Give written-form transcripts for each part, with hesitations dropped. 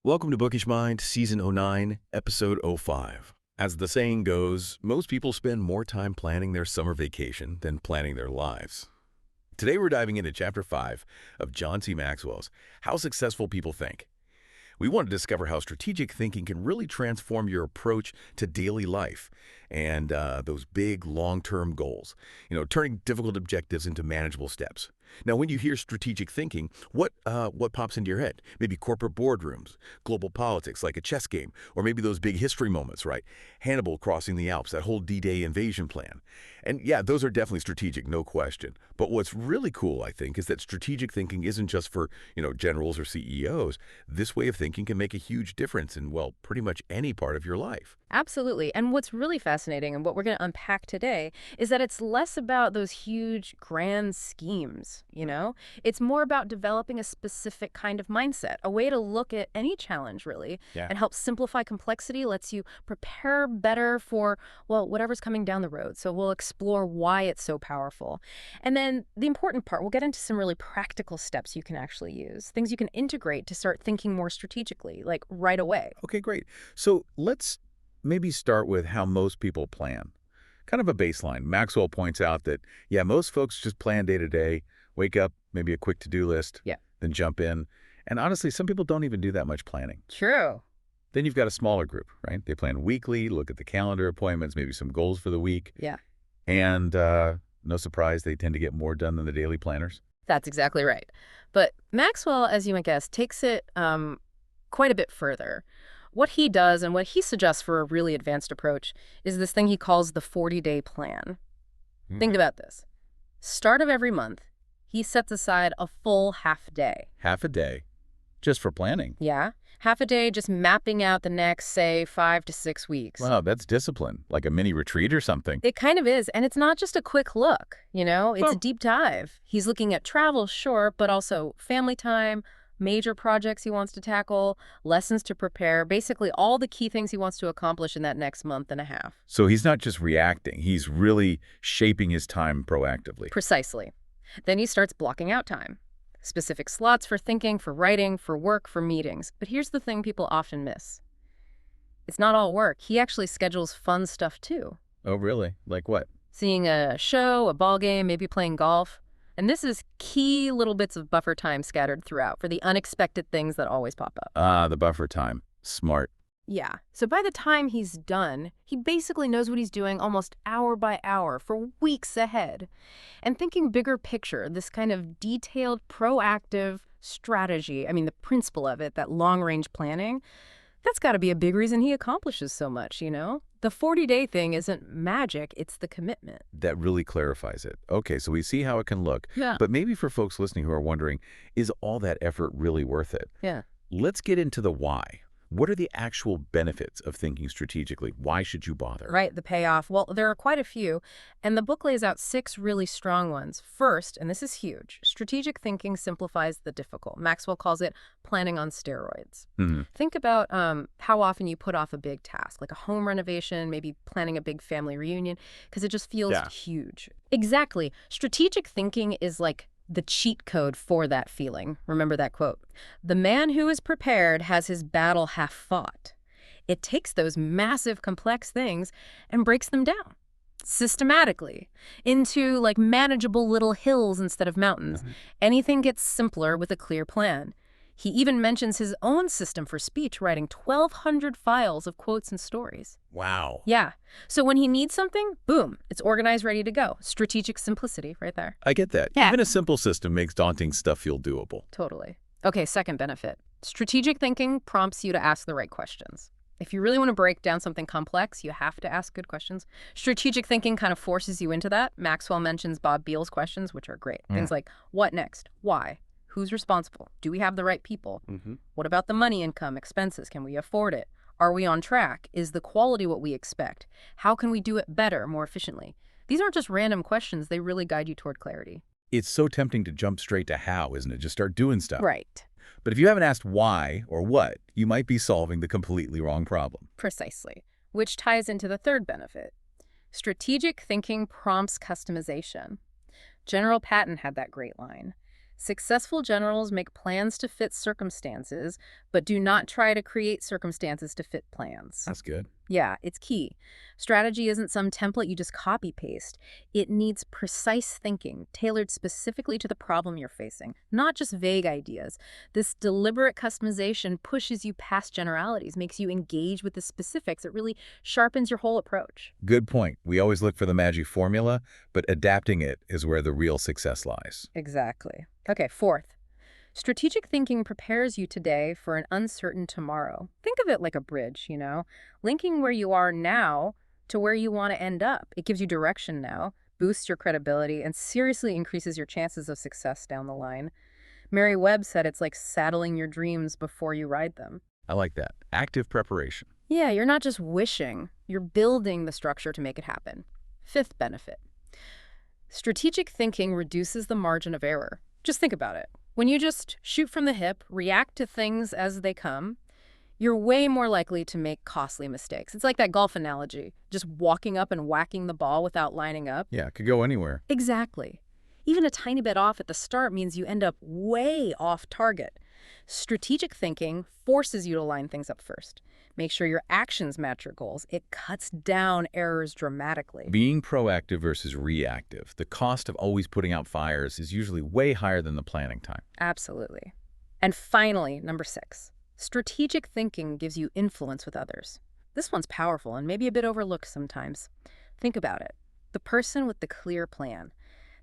Welcome to Bookish Mind, Season '09, Episode '05. As the saying goes, most people spend more time planning their summer vacation than planning their lives. Today we're diving into Chapter 5 of John C. Maxwell's How Successful People Think. We want to discover how strategic thinking can really transform your approach to daily life and those big long-term goals, turning difficult objectives into manageable steps. Now, when you hear strategic thinking, what pops into your head? Maybe corporate boardrooms, global politics like a chess game, or maybe those big history moments, right? Hannibal crossing the Alps, that whole D-Day invasion plan. And yeah, those are definitely strategic, no question. But what's really cool, I think, is that strategic thinking isn't just for, generals or CEOs. This way of thinking can make a huge difference in, well, pretty much any part of your life. Absolutely. And what's really fascinating and what we're going to unpack today is that it's less about those huge grand schemes. It's more about developing a specific kind of mindset, a way to look at any challenge, really, Yeah. and help simplify complexity, lets you prepare better for, well, whatever's coming down the road. So we'll explore why it's so powerful. And then the important part, we'll get into some really practical steps you can actually use, things you can integrate to start thinking more strategically, like right away. Okay, great. So let's maybe start with how most people plan. Kind of a baseline. Maxwell points out that, yeah, most folks just plan day to day, wake up, maybe a quick to-do list, Yeah. then jump in. And honestly, some people don't even do that much planning. True. Then you've got a smaller group, right? They plan weekly, look at the calendar appointments, maybe some goals for the week. Yeah. And no surprise, they tend to get more done than the daily planners. That's exactly right. But Maxwell, as you might guess, takes it quite a bit further. What he does and what he suggests for a really advanced approach is this thing he calls the 40-day plan. Think about this. Start of every month, he sets aside a full half day. Half a day just for planning. Yeah, half a day just mapping out the next, say, 5 to 6 weeks. Wow, that's discipline, like a mini retreat or something. It kind of is, and it's not just a quick look, it's a Oh. deep dive. He's looking at travel, sure, but also family time, major projects he wants to tackle, lessons to prepare, basically all the key things he wants to accomplish in that next month and a half. So he's not just reacting, he's really shaping his time proactively. Precisely. Then he starts blocking out time. Specific slots for thinking, for writing, for work, for meetings. But here's the thing people often miss. It's not all work. He actually schedules fun stuff too. Oh, really? Like what? Seeing a show, a ball game, maybe playing golf. And this is key little bits of buffer time scattered throughout for the unexpected things that always pop up. Ah, the buffer time. Smart. Yeah. So by the time he's done, he basically knows what he's doing almost hour by hour for weeks ahead. And thinking bigger picture, this kind of detailed, proactive strategy, the principle of it, that long-range planning, that's got to be a big reason he accomplishes so much, The 40-day thing isn't magic, it's the commitment. That really clarifies it. Okay, so we see how it can look. Yeah. But maybe for folks listening who are wondering, is all that effort really worth it? Yeah. Let's get into the why. What are the actual benefits of thinking strategically? Why should you bother? Right, the payoff. Well, there are quite a few, and the book lays out 6 really strong ones. First, and this is huge, strategic thinking simplifies the difficult. Maxwell calls it planning on steroids. Think about how often you put off a big task, like a home renovation, maybe planning a big family reunion, because it just feels huge. Exactly. Strategic thinking is like the cheat code for that feeling. Remember that quote. The man who is prepared has his battle half fought. It takes those massive, complex things and breaks them down systematically into like manageable little hills instead of mountains. Anything gets simpler with a clear plan. He even mentions his own system for speech, writing 1,200 files of quotes and stories. Wow. Yeah. So when he needs something, boom, it's organized, ready to go. Strategic simplicity right there. I get that. Yeah. Even a simple system makes daunting stuff feel doable. Totally. Okay, second benefit. Strategic thinking prompts you to ask the right questions. If you really want to break down something complex, you have to ask good questions. Strategic thinking kind of forces you into that. Maxwell mentions Bob Beal's questions, which are great. Things like, what next? Why? Who's responsible? Do we have the right people? What about the money, income, expenses? Can we afford it? Are we on track? Is the quality what we expect? How can we do it better, more efficiently? These aren't just random questions. They really guide you toward clarity. It's so tempting to jump straight to how, isn't it? Just start doing stuff. Right. But if you haven't asked why or what, you might be solving the completely wrong problem. Precisely. Which ties into the third benefit. Strategic thinking prompts customization. General Patton had that great line. Successful generals make plans to fit circumstances, but do not try to create circumstances to fit plans. That's good. Yeah, it's key. Strategy isn't some template you just copy-paste. It needs precise thinking, tailored specifically to the problem you're facing, not just vague ideas. This deliberate customization pushes you past generalities, makes you engage with the specifics. It really sharpens your whole approach. Good point. We always look for the magic formula, but adapting it is where the real success lies. Exactly. Okay, fourth. Strategic thinking prepares you today for an uncertain tomorrow. Think of it like a bridge, linking where you are now to where you want to end up. It gives you direction now, boosts your credibility, and seriously increases your chances of success down the line. Mary Webb said it's like saddling your dreams before you ride them. I like that. Active preparation. Yeah, you're not just wishing, you're building the structure to make it happen. Fifth benefit. Strategic thinking reduces the margin of error. Just think about it. When you just shoot from the hip, react to things as they come, you're way more likely to make costly mistakes. It's like that golf analogy, just walking up and whacking the ball without lining up. Yeah, it could go anywhere. Exactly. Even a tiny bit off at the start means you end up way off target. Strategic thinking forces you to line things up first. Make sure your actions match your goals. It cuts down errors dramatically. Being proactive versus reactive. The cost of always putting out fires is usually way higher than the planning time. Absolutely. And finally, number 6. Strategic thinking gives you influence with others. This one's powerful and maybe a bit overlooked sometimes. Think about it. The person with the clear plan.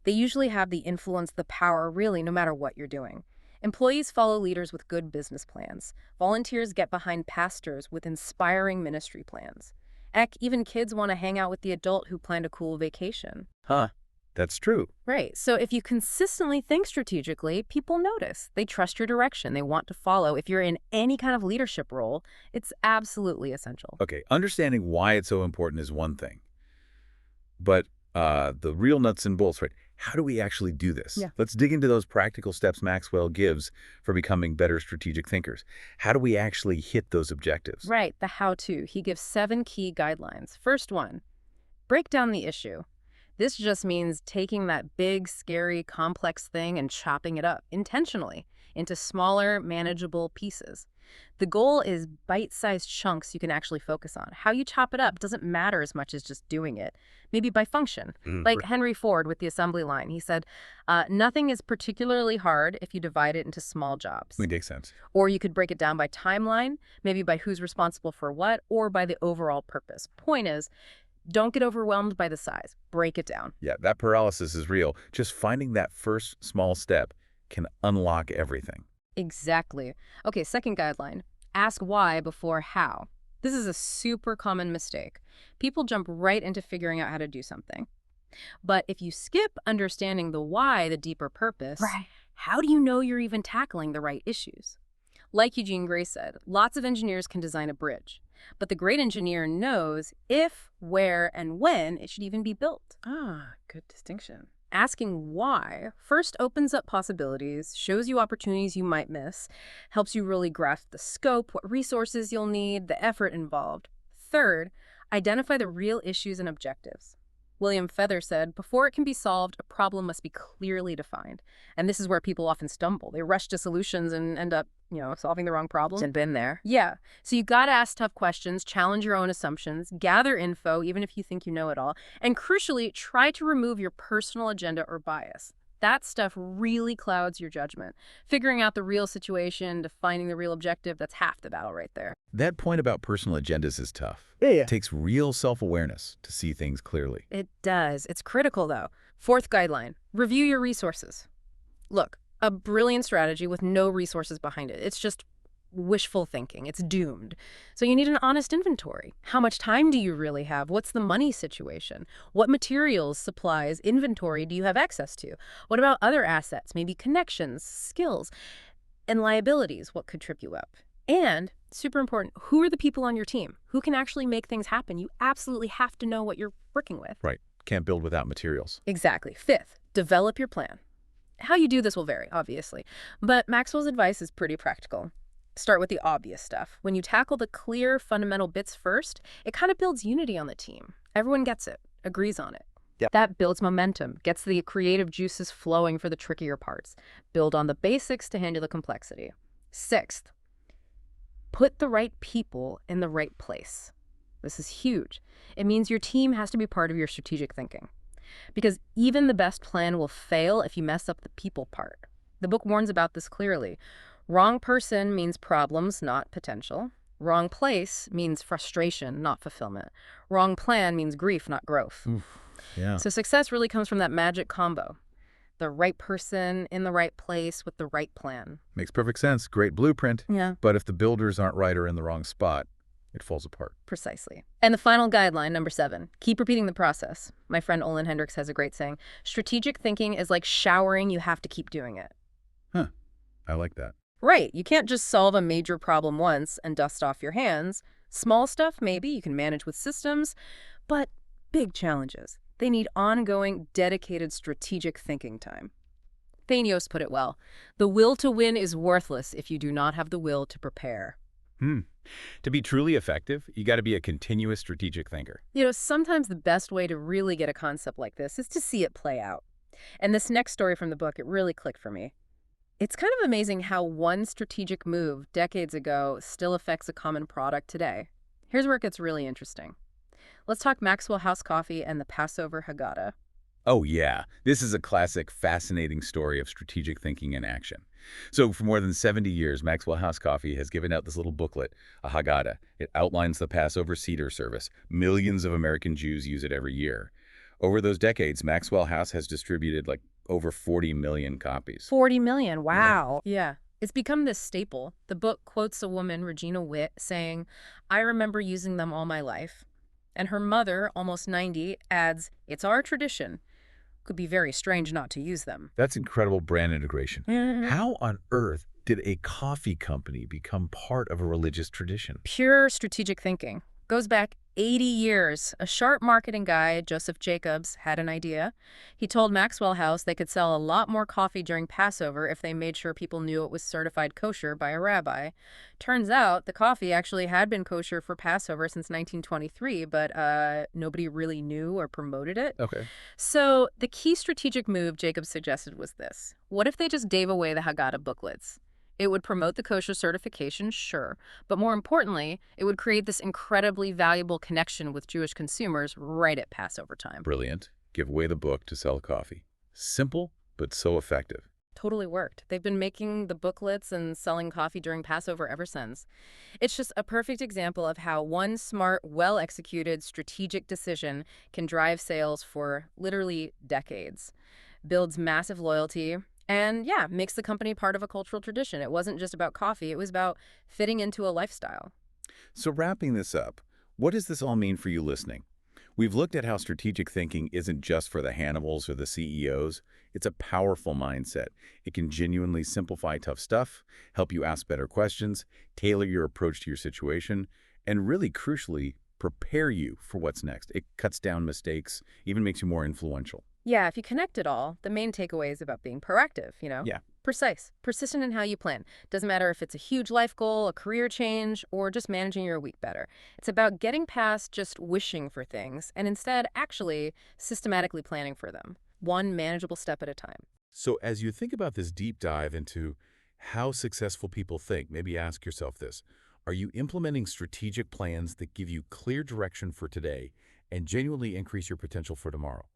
They usually have the influence, the power, really, no matter what you're doing. Employees follow leaders with good business plans. Volunteers get behind pastors with inspiring ministry plans. Heck, even kids want to hang out with the adult who planned a cool vacation. Huh. That's true. Right. So if you consistently think strategically, people notice. They trust your direction. They want to follow. If you're in any kind of leadership role, it's absolutely essential. Okay, understanding why it's so important is one thing. But the real nuts and bolts, right? How do we actually do this? Yeah. Let's dig into those practical steps Maxwell gives for becoming better strategic thinkers. How do we actually hit those objectives? Right, the how-to. He gives 7 key guidelines. First one, break down the issue. This just means taking that big, scary, complex thing and chopping it up intentionally into smaller, manageable pieces. The goal is bite-sized chunks you can actually focus on. How you chop it up doesn't matter as much as just doing it, maybe by function. Like Henry Ford with the assembly line. He said, nothing is particularly hard if you divide it into small jobs. It makes sense. Or you could break it down by timeline, maybe by who's responsible for what, or by the overall purpose. Point is, don't get overwhelmed by the size. Break it down. Yeah, that paralysis is real. Just finding that first small step can unlock everything. Exactly. Okay, second guideline. Ask why before how. This is a super common mistake. People jump right into figuring out how to do something. But if you skip understanding the why, the deeper purpose, how do you know you're even tackling the right issues? Like Eugene Gray said, lots of engineers can design a bridge. But the great engineer knows if, where, and when it should even be built. Ah, good distinction. Asking why first opens up possibilities, shows you opportunities you might miss, helps you really grasp the scope, what resources you'll need, the effort involved. Third, identify the real issues and objectives. William Feather said, before it can be solved, a problem must be clearly defined. And this is where people often stumble. They rush to solutions and end up, solving the wrong problem. And been there. Yeah. So you got to ask tough questions, challenge your own assumptions, gather info, even if you think you know it all, and crucially, try to remove your personal agenda or bias. That stuff really clouds your judgment. Figuring out the real situation, defining the real objective, that's half the battle right there. That point about personal agendas is tough. Yeah. It takes real self-awareness to see things clearly. It does. It's critical, though. Fourth guideline, review your resources. Look, a brilliant strategy with no resources behind it. It's just wishful thinking. It's doomed. So you need an honest inventory. How much time do you really have? What's the money situation? What materials, supplies, inventory do you have access to? What about other assets, maybe connections, skills, and liabilities? What could trip you up? And, super important, who are the people on your team? Who can actually make things happen? You absolutely have to know what you're working with. Right. Can't build without materials. Exactly. Fifth, develop your plan. How you do this will vary, obviously, but Maxwell's advice is pretty practical. Start with the obvious stuff. When you tackle the clear, fundamental bits first, it kind of builds unity on the team. Everyone gets it, agrees on it. Yep. That builds momentum, gets the creative juices flowing for the trickier parts. Build on the basics to handle the complexity. Sixth, put the right people in the right place. This is huge. It means your team has to be part of your strategic thinking. Because even the best plan will fail if you mess up the people part. The book warns about this clearly. Wrong person means problems, not potential. Wrong place means frustration, not fulfillment. Wrong plan means grief, not growth. Oof. Yeah. So success really comes from that magic combo. The right person in the right place with the right plan. Makes perfect sense. Great blueprint. Yeah. But if the builders aren't right or in the wrong spot, it falls apart. Precisely. And the final guideline, number 7, keep repeating the process. My friend Olin Hendricks has a great saying, strategic thinking is like showering, you have to keep doing it. Huh. I like that. Right. You can't just solve a major problem once and dust off your hands. Small stuff, maybe, you can manage with systems, but big challenges. They need ongoing, dedicated strategic thinking time. Thanios put it well, the will to win is worthless if you do not have the will to prepare. To be truly effective, you got to be a continuous strategic thinker. Sometimes the best way to really get a concept like this is to see it play out. And this next story from the book, it really clicked for me. It's kind of amazing how one strategic move decades ago still affects a common product today. Here's where it gets really interesting. Let's talk Maxwell House Coffee and the Passover Haggadah. Oh, yeah. This is a classic, fascinating story of strategic thinking in action. So for more than 70 years, Maxwell House Coffee has given out this little booklet, a Haggadah. It outlines the Passover Seder service. Millions of American Jews use it every year. Over those decades, Maxwell House has distributed over 40 million copies. 40 million, wow. Yeah. It's become this staple. The book quotes a woman, Regina Witt, saying, "I remember using them all my life." And her mother, almost 90, adds, "It's our tradition. Could be very strange not to use them." That's incredible brand integration. How on earth did a coffee company become part of a religious tradition? Pure strategic thinking. Goes back 80 years. A sharp marketing guy, Joseph Jacobs, had an idea. He told Maxwell House they could sell a lot more coffee during Passover if they made sure people knew it was certified kosher by a rabbi. Turns out the coffee actually had been kosher for Passover since 1923, but nobody really knew or promoted it. Okay. So the key strategic move Jacobs suggested was this. What if they just gave away the Haggadah booklets? It would promote the kosher certification, sure, but more importantly, it would create this incredibly valuable connection with Jewish consumers right at Passover time. Brilliant. Give away the book to sell coffee. Simple, but so effective. Totally worked. They've been making the booklets and selling coffee during Passover ever since. It's just a perfect example of how one smart, well-executed strategic decision can drive sales for literally decades, builds massive loyalty, and yeah, makes the company part of a cultural tradition. It wasn't just about coffee, it was about fitting into a lifestyle. So wrapping this up, what does this all mean for you listening? We've looked at how strategic thinking isn't just for the Hannibals or the CEOs. It's a powerful mindset. It can genuinely simplify tough stuff, help you ask better questions, tailor your approach to your situation, and really crucially, prepare you for what's next. It cuts down mistakes, even makes you more influential. Yeah, if you connect it all, the main takeaway is about being proactive, Yeah. Precise, persistent in how you plan. Doesn't matter if it's a huge life goal, a career change, or just managing your week better. It's about getting past just wishing for things and instead actually systematically planning for them, one manageable step at a time. So as you think about this deep dive into how successful people think, maybe ask yourself this. Are you implementing strategic plans that give you clear direction for today and genuinely increase your potential for tomorrow?